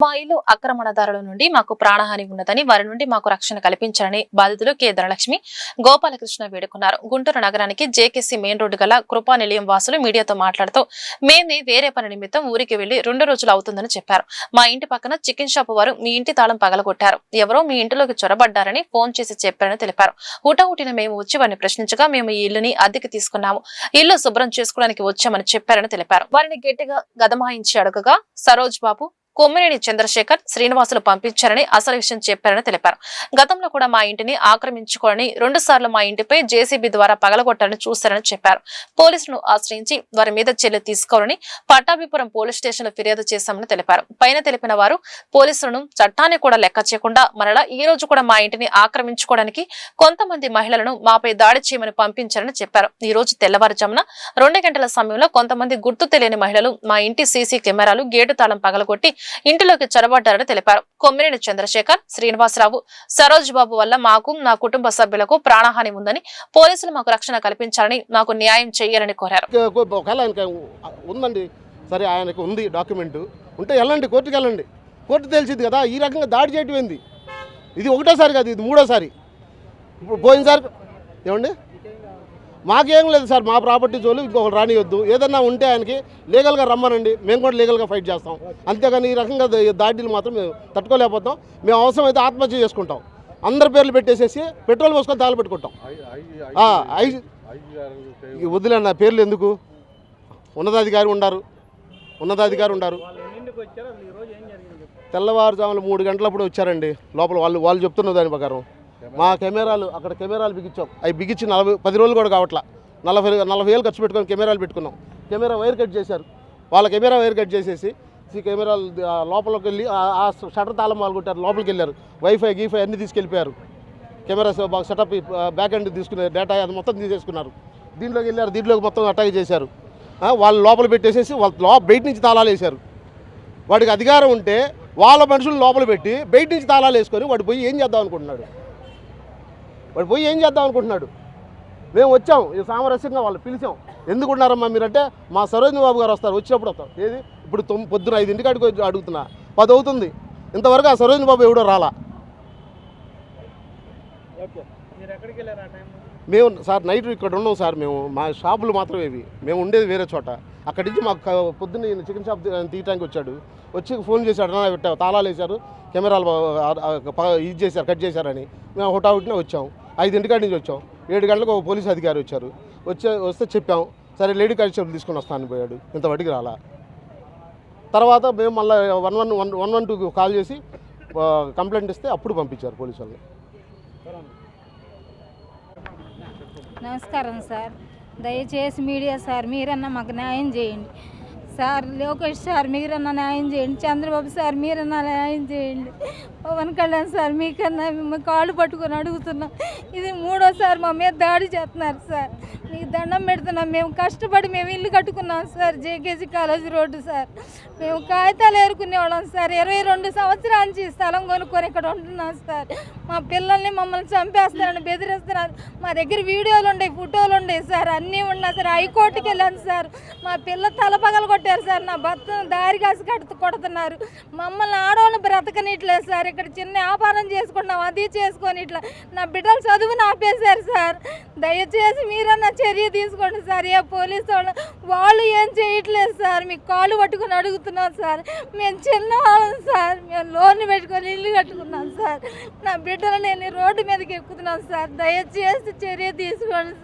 మా ఇల్లు ఆక్రమణదారుల నుండి మాకు ప్రాణహాని ఉన్నదని వారి నుండి మాకు రక్షణ కల్పించాలని బాధితులు కె ధనలక్ష్మి గోపాలకృష్ణ వేడుకున్నారు. గుంటూరు నగరానికి జేకేసీ మెయిన్ రోడ్డు గల కృపా నిలయం వాసులు మీడియాతో మాట్లాడుతూ మేమే వేరే పని నిమిత్తం ఊరికి వెళ్లి 2 రోజులు అవుతుందని చెప్పారు. మా ఇంటి పక్కన చికెన్ షాప్ వారు మీ ఇంటి తాళం పగలగొట్టారు, ఎవరో మీ ఇంటిలోకి చొరబడ్డారని ఫోన్ చేసి చెప్పారని తెలిపారు. హుటాహుటిన మేము వచ్చి వారిని ప్రశ్నించగా మేము ఈ ఇల్లుని అద్దెకి తీసుకున్నాము, ఇల్లు శుభ్రం చేసుకోవడానికి వచ్చామని చెప్పారని తెలిపారు. వారిని గట్టిగా గదమాయించి అడగగా సరోజ్ బాబు, కొమ్మినేని చంద్రశేఖర్, శ్రీనివాసులు పంపించారని అసలు విషయం చెప్పారని తెలిపారు. గతంలో కూడా మా ఇంటిని ఆక్రమించుకొని 2 సార్లు మా ఇంటిపై జేసీబీ ద్వారా పగలగొట్టాలని చూశారని చెప్పారు. పోలీసులను ఆశ్రయించి వారి మీద చర్యలు తీసుకోవాలని పట్టాభిపురం పోలీస్ స్టేషన్ లో ఫిర్యాదు చేశామని తెలిపారు. పైన తెలిపిన వారు పోలీసులను చట్టాన్ని కూడా లెక్క చేయకుండా మరలా ఈ రోజు కూడా మా ఇంటిని ఆక్రమించుకోవడానికి కొంతమంది మహిళలను మాపై దాడి చేయమని పంపించారని చెప్పారు. ఈ రోజు తెల్లవారుజామున 2 గంటల సమయంలో కొంతమంది గుర్తు తెలియని మహిళలు మా ఇంటి సీసీ కెమెరాలు గేటు తాళం పగలగొట్టి ఇంటిలోకి చొరబడ్డారని తెలిపారు. కొమ్మినేని చంద్రశేఖర్, శ్రీనివాసరావు, సరోజ్ బాబు వల్ల మాకు, నా కుటుంబ సభ్యులకు ప్రాణహాని ఉందని పోలీసులు మాకు రక్షణ కల్పించాలని, మాకు న్యాయం చేయాలని కోరారు. ఉందండి, సరే ఆయనకు ఉంది డాక్యుమెంట్ ఉంటే వెళ్ళండి, కోర్టుకు వెళ్ళండి, కోర్టు తెలిసింది కదా. ఈ రకంగా దాడి చేయటం ఏంది? ఇది ఒకటోసారి కాదు, ఇది 3వ సారి. ఇప్పుడు పోయినసారి ఏమండి మాకేం లేదు సార్, మా ప్రాపర్టీ జోలు ఇంకొకరు రానియొద్దు. ఏదన్నా ఉంటే ఆయనకి లీగల్గా రమ్మనండి, మేము కూడా లీగల్గా ఫైట్ చేస్తాం. అంతేగాని ఈ రకంగా దాడిలు మాత్రం మేము తట్టుకోలేకపోతాం. మేము అవసరమైతే ఆత్మహత్య చేసుకుంటాం. అందరి పేర్లు పెట్టేసేసి పెట్రోల్ పోసుకొని తాళి పెట్టుకుంటాం. వదిలేన్న పేర్లు ఎందుకు? ఉన్నతాధికారి ఉండారు. తెల్లవారుజామున 3 గంటలప్పుడు వచ్చారండి. లోపల వాళ్ళు చెప్తున్న దాని ప్రకారం మా కెమెరాలు అక్కడ కెమెరాలు బిగించాం. అవి బిగించి 10 రోజులు కూడా కావట్లా. 40,000 ఖర్చు పెట్టుకొని కెమెరాలు పెట్టుకున్నాం. కెమెరా వైర్ కట్ చేశారు. వాళ్ళ కెమెరా వైర్ కట్ చేసేసి కెమెరాలు లోపలికి వెళ్ళి ఆ షటర్ తాళం పాల్గొట్టారు. లోపలికి వెళ్ళారు. వైఫై గీఫై అన్నీ తీసుకెళ్ళిపోయారు. కెమెరా సెటప్ బ్యాక్ ఎండ్ తీసుకునే డేటా అది మొత్తం తీసేసుకున్నారు. దీంట్లోకి వెళ్ళారు. దీంట్లోకి మొత్తం అటాక్ చేశారు. వాళ్ళు లోపల పెట్టేసేసి వాళ్ళ బయట నుంచి తాళాలు వేశారు. వాడికి అధికారం ఉంటే వాళ్ళ మనుషులు లోపల పెట్టి బయట నుంచి తాళాలు వేసుకొని వాడు పోయి ఏం చేద్దాం అనుకుంటున్నాడు? మేము వచ్చాం, ఇది సామరస్యంగా వాళ్ళు పిలిచాం. ఎందుకున్నారమ్మా మీరంటే మా సరోజిని బాబు గారు వస్తారు, వచ్చినప్పుడు వస్తారు. ఏది ఇప్పుడు పొద్దున 5 అడుగుతున్నా, 10 అవుతుంది, ఇంతవరకు ఆ సరోజిని బాబు ఎవడో రాలా. మేము సార్ నైట్ ఇక్కడ ఉన్నాం సార్. మేము మా షాపులు మాత్రమే ఇవి, మేము ఉండేది వేరే చోట. అక్కడి నుంచి మాకు పొద్దున్న చికెన్ షాప్ తీయటానికి వచ్చాడు. వచ్చి ఫోన్ చేశాడు, పెట్టావు తాళాలు వేశారు, కెమెరాలు ఇది చేశారు, కట్ చేశారని. మేము హుటాహుటినే వచ్చాం. 5 నుంచి వచ్చాం. 7 గంటలకు ఒక పోలీసు అధికారి వచ్చారు. వస్తే చెప్పాం, సరే లేడీ కానిస్టేబుల్ తీసుకొని వస్తానని పోయాడు. ఇంతవరకు రాలా. తర్వాత మేము మళ్ళీ 112 కాల్ చేసి కంప్లైంట్ ఇస్తే అప్పుడు పంపించారు పోలీసు వాళ్ళని. నమస్కారం సార్, దయచేసి మీడియా సార్ మీరన్నా మాకు న్యాయం చేయండి సార్. లోకేష్ సార్ మీరన్నా న్యాయం చేయండి. చంద్రబాబు సార్ మీరన్నా న్యాయం చేయండి. పవన్ కళ్యాణ్ సార్ మీకన్నా మేము కాళ్ళు పట్టుకొని అడుగుతున్నాం. ఇది 3వసారి మా మీద దాడి చేస్తున్నారు సార్. మీకు దండం పెడుతున్నాం. మేము కష్టపడి మేము ఇల్లు కట్టుకున్నాం sir, JKC college road sir. మేము కాగితాలు ఏరుకునేవాళ్ళం సార్. 22 సంవత్సరాల నుంచి స్థలం కొనుక్కొని ఇక్కడ ఉంటున్నాం సార్. మా పిల్లల్ని మమ్మల్ని చంపేస్తారని బెదిరిస్తున్నారు. మా దగ్గర వీడియోలు ఉండేవి, ఫోటోలు ఉండేవి సార్, అన్నీ ఉన్నా సార్. హైకోర్టుకి వెళ్ళాను సార్. మా పిల్ల తల పగలు కొట్టారు సార్. నా భర్తను దారి కాసి కొడుతున్నారు. మమ్మల్ని ఆడవాళ్ళని బ్రతకనిట్లేదు సార్. ఇక్కడ చిన్న వ్యాపారం చేసుకుంటున్నాం, అది చేసుకొని ఇట్లా నా బిడ్డలు చదువుని ఆపేశారు సార్. దయచేసి మీరన్నా చర్య తీసుకోండి సార్. ఏ పోలీసు వాళ్ళు ఏం చేయట్లేదు సార్. మీకు కాళ్ళు పట్టుకొని అడుగుతున్నాం సార్. మేము చిన్నవాళ్ళం సార్. మేము లోన్ పెట్టుకొని ఇల్లు కట్టుకున్నాం సార్. నా బిడ్డలు నేను రోడ్డు మీదకి ఎక్కుతున్నాను సార్. దయచేసి చర్య తీసుకోండి.